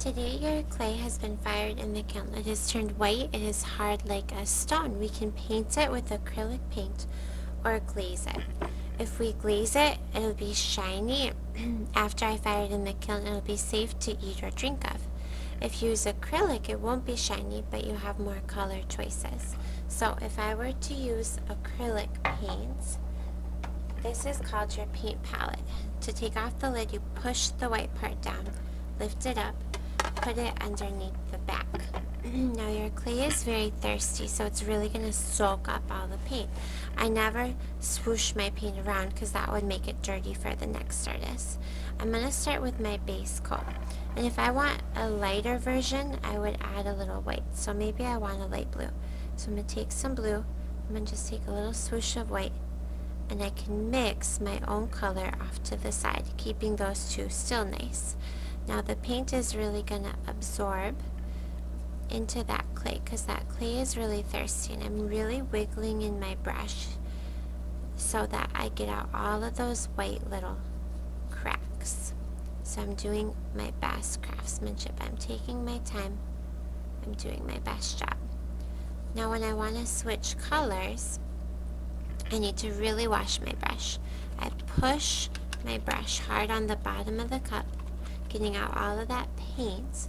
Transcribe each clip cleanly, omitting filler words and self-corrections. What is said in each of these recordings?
Today your clay has been fired in the kiln. It has turned white. It is hard like a stone. We can paint it with acrylic paint or glaze it. If we glaze it, it'll be shiny. After I fire it in the kiln, it'll be safe to eat or drink of. If you use acrylic, it won't be shiny, but you have more color choices. So if I were to use acrylic paint, this is called your paint palette. To take off the lid, you push the white part down, lift it up, put it underneath the back. Now your clay is very thirsty, so it's really going to soak up all the paint. I never swoosh my paint around because that would make it dirty for the next artist. I'm going to start with my base coat. And if I want a lighter version, I would add a little white. So maybe I want a light blue. So I'm going to take some blue. I'm going to just take a little swoosh of white. And I can mix my own color off to the side, keeping those two still nice. Now the paint is really going to absorb into that clay because that clay is really thirsty, and I'm really wiggling in my brush so that I get out all of those white little cracks. So I'm doing my best craftsmanship. I'm taking my time. I'm doing my best job. Now when I want to switch colors, I need to really wash my brush. I push my brush hard on the bottom of the cup, getting out all of that paint.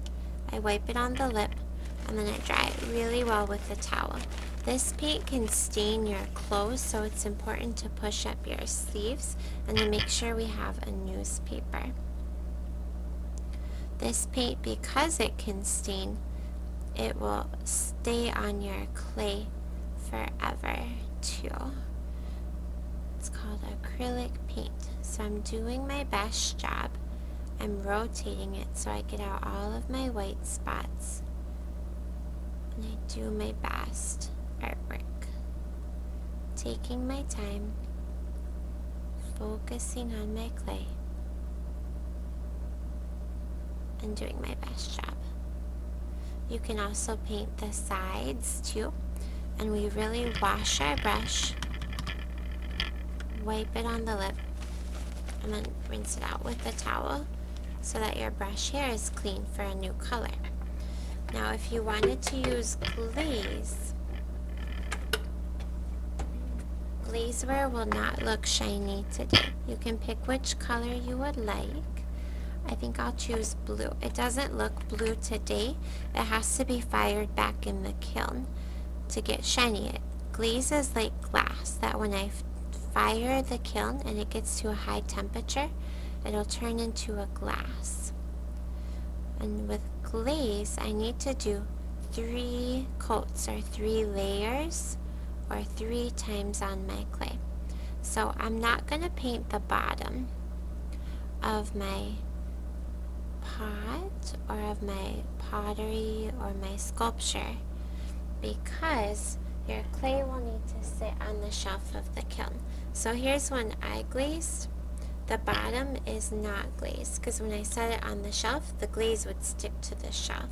I wipe it on the lip, and then I dry it really well with the towel. This paint can stain your clothes, so it's important to push up your sleeves and to make sure we have a newspaper. This paint, because it can stain, it will stay on your clay forever too. It's called acrylic paint. So I'm doing my best job. I'm rotating it so I get out all of my white spots. And I do my best artwork. Taking my time, focusing on my clay, and doing my best job. You can also paint the sides too. And we really wash our brush, wipe it on the lip, and then rinse it out with the towel so that your brush hair is clean for a new color. Now if you wanted to use glazeware will not look shiny today. You can pick which color you would like. I think I'll choose blue. It doesn't look blue today. It has to be fired back in the kiln to get shiny. Glaze is like glass, that when I fire the kiln and it gets to a high temperature, it'll turn into a glass. And with glaze, I need to do 3 coats or 3 layers or 3 times on my clay. So I'm not going to paint the bottom of my pot or of my pottery or my sculpture because your clay will need to sit on the shelf of the kiln. So here's one I glazed. The bottom is not glazed because when I set it on the shelf, the glaze would stick to the shelf.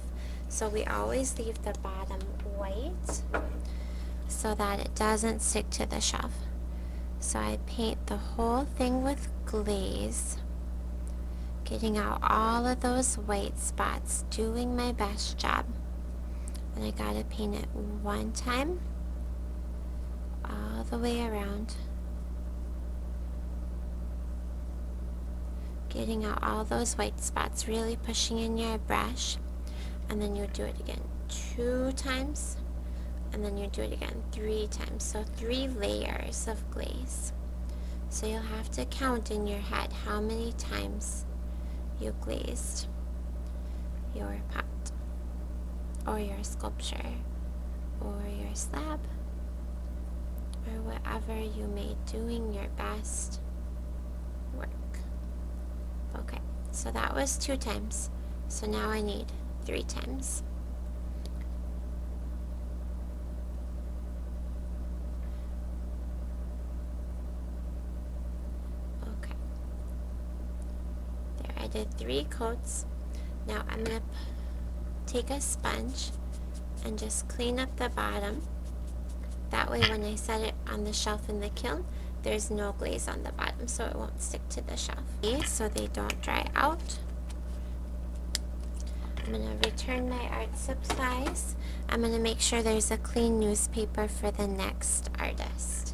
So we always leave the bottom white so that it doesn't stick to the shelf. So I paint the whole thing with glaze, getting out all of those white spots, doing my best job. And I gotta paint it one time, all the way around, getting out all those white spots, really pushing in your brush, and then you do it again 2 times, and then you do it again 3 times. So 3 layers of glaze. So you'll have to count in your head how many times you glazed your pot or your sculpture or your slab or whatever you made, doing your best work. Okay, so that was 2 times. So now I need 3 times. Okay. There, I did 3 coats. Now I'm going to take a sponge and just clean up the bottom. That way when I set it on the shelf in the kiln, there's no glaze on the bottom, so it won't stick to the shelf. So they don't dry out. I'm going to return my art supplies. I'm going to make sure there's a clean newspaper for the next artist.